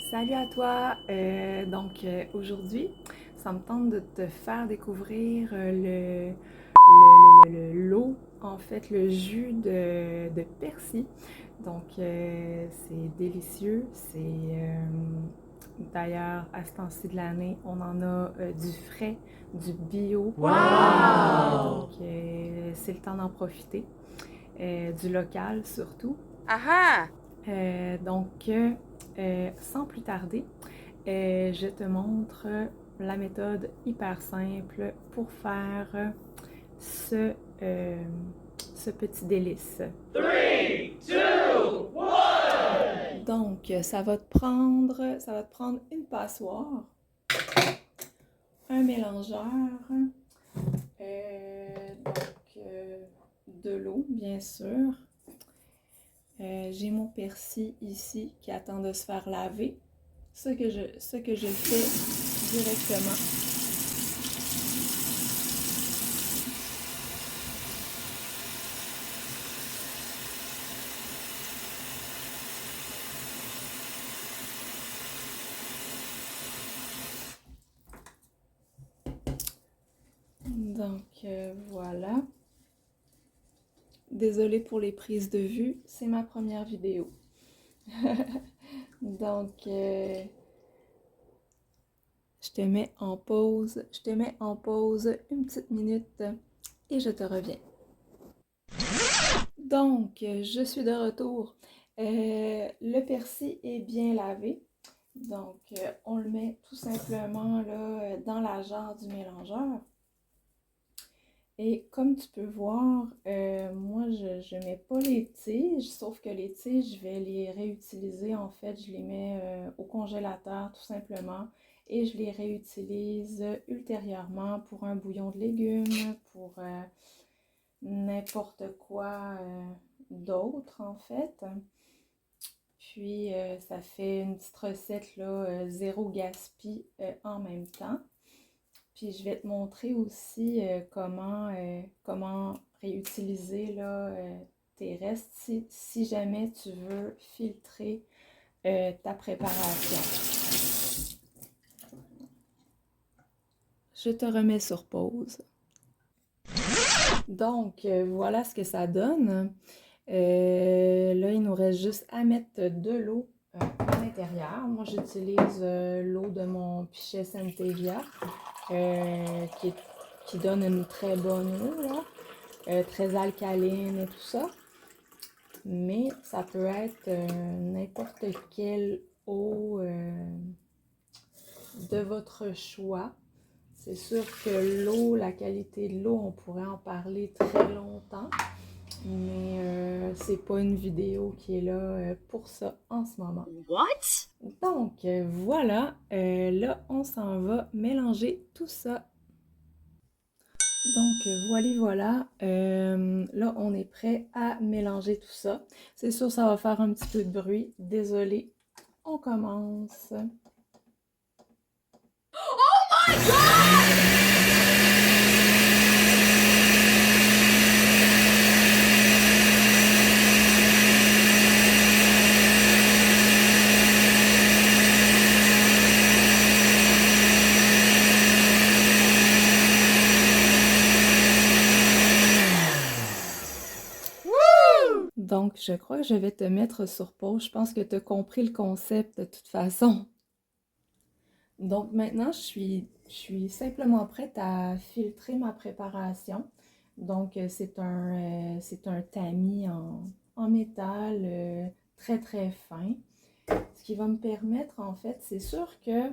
Salut à toi! Aujourd'hui, ça me tente de te faire découvrir l'eau, en fait, le jus de persil. C'est délicieux. D'ailleurs, à ce temps-ci de l'année, on en a du frais, du bio. Wow! C'est le temps d'en profiter. Du local surtout. Aha! Sans plus tarder, je te montre la méthode hyper simple pour faire ce, euh, ce petit délice. 3, 2, 1! Ça va te prendre une passoire, un mélangeur, de l'eau, bien sûr. J'ai mon persil ici qui attend de se faire laver. Ce que je fais directement. Voilà. Désolée pour les prises de vue, c'est ma première vidéo. Donc, je te mets en pause une petite minute et je te reviens. Je suis de retour. Le persil est bien lavé. On le met tout simplement là, dans la jarre du mélangeur. Et comme tu peux voir, moi, je ne mets pas les tiges, sauf que les tiges, je vais les réutiliser. En fait, je les mets au congélateur tout simplement et je les réutilise ultérieurement pour un bouillon de légumes, pour n'importe quoi d'autre, en fait. Puis, ça fait une petite recette, là, zéro gaspille en même temps. Puis je vais te montrer aussi comment réutiliser là, tes restes si jamais tu veux filtrer ta préparation. Je te remets sur pause. Voilà ce que ça donne. Là, il nous reste juste à mettre de l'eau à l'intérieur. Moi, j'utilise l'eau de mon pichet Centevia qui donne une très bonne eau, là, très alcaline et tout ça. Mais ça peut être n'importe quelle eau de votre choix. C'est sûr que l'eau, la qualité de l'eau, on pourrait en parler très longtemps. Mais c'est pas une vidéo qui est là pour ça en ce moment. What? Voilà, là on s'en va mélanger tout ça. Voilà, là on est prêt à mélanger tout ça. C'est sûr ça va faire un petit peu de bruit, désolé. On commence. Oh my god! Donc, je crois que je vais te mettre sur pause. Je pense que tu as compris le concept de toute façon. Donc maintenant, je suis simplement prête à filtrer ma préparation. C'est un tamis en métal très très fin. Ce qui va me permettre, en fait, c'est sûr que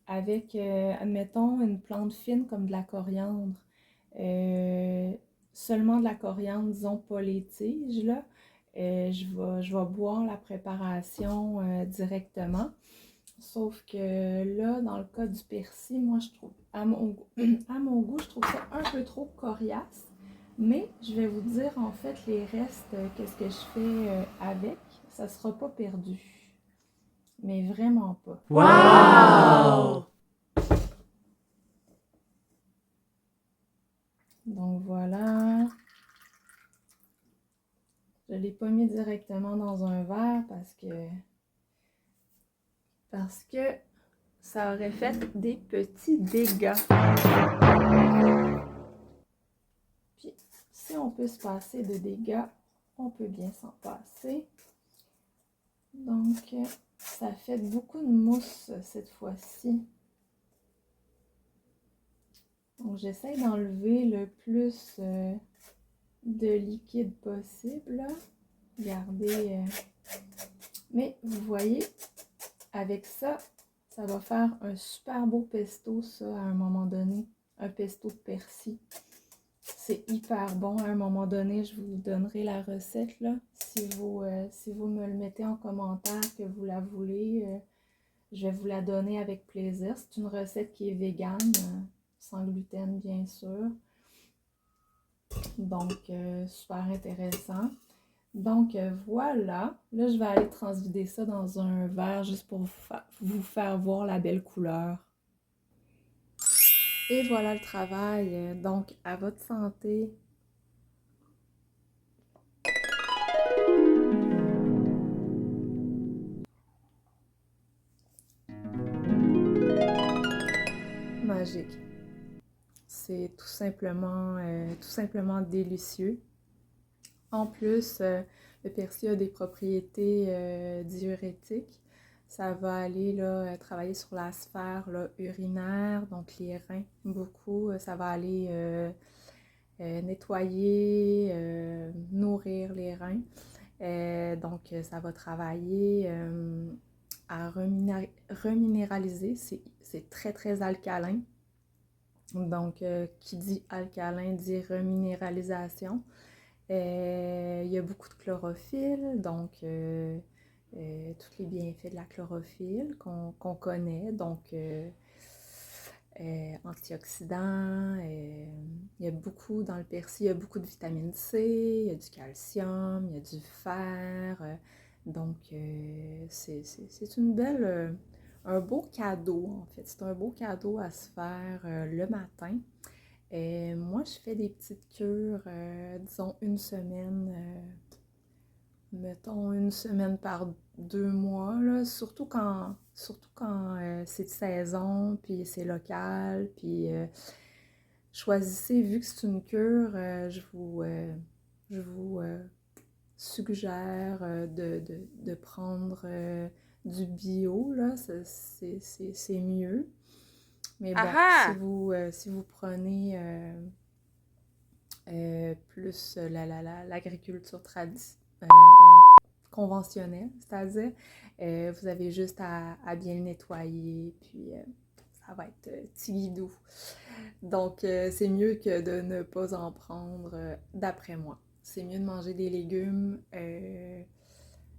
avec, admettons, une plante fine comme de la coriandre, euh, seulement de la coriandre, disons pas les tiges, là, je vais boire la préparation directement. Sauf que là, dans le cas du persil, moi je trouve, à mon goût, je trouve ça un peu trop coriace. Mais je vais vous dire en fait les restes, qu'est-ce que je fais avec. Ça sera pas perdu. Mais vraiment pas. Wow! Donc voilà. Je ne l'ai pas mis directement dans un verre parce que parce que ça aurait fait des petits dégâts. Puis, si on peut se passer de dégâts, on peut bien s'en passer. Donc, ça fait beaucoup de mousse cette fois-ci. Donc, j'essaie d'enlever le plus de liquide possible. Regardez. Mais vous voyez, avec ça, ça va faire un super beau pesto, ça, à un moment donné. Un pesto de persil. C'est hyper bon. À un moment donné, je vous donnerai la recette, là. Si vous me le mettez en commentaire que vous la voulez, je vais vous la donner avec plaisir. C'est une recette qui est végane, sans gluten, bien sûr. Donc, super intéressant. Donc, voilà. Là, je vais aller transvider ça dans un verre juste pour vous faire voir la belle couleur. Et voilà le travail. Donc, à votre santé. Magique. C'est tout simplement délicieux. En plus, le persil a des propriétés diurétiques. Ça va aller là, travailler sur la sphère là, urinaire, donc les reins, beaucoup. Ça va aller nettoyer, nourrir les reins. Donc, ça va travailler à reminéraliser. C'est très, très alcalin. Donc, qui dit alcalin dit reminéralisation. Il y a beaucoup de chlorophylle, donc tous les bienfaits de la chlorophylle qu'on connaît. Donc, antioxydants, il y a beaucoup dans le persil, il y a beaucoup de vitamine C, il y a du calcium, il y a du fer. Donc, c'est une belle, un beau cadeau en fait. C'est un beau cadeau à se faire le matin. Moi, je fais des petites cures, disons une semaine, mettons une semaine par 2 mois, là, surtout quand c'est de saison, puis c'est local, puis choisissez, vu que c'est une cure, je vous suggère de prendre du bio, là, c'est mieux. Mais bon, si vous prenez plus l'agriculture conventionnelle, c'est-à-dire, vous avez juste à bien le nettoyer, puis ça va être tigidou. Donc, c'est mieux que de ne pas en prendre, d'après moi. C'est mieux de manger des légumes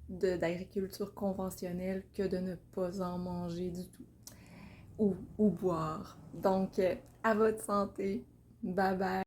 d'agriculture conventionnelle que de ne pas en manger du tout. Ou boire. Donc, à votre santé. Bye bye.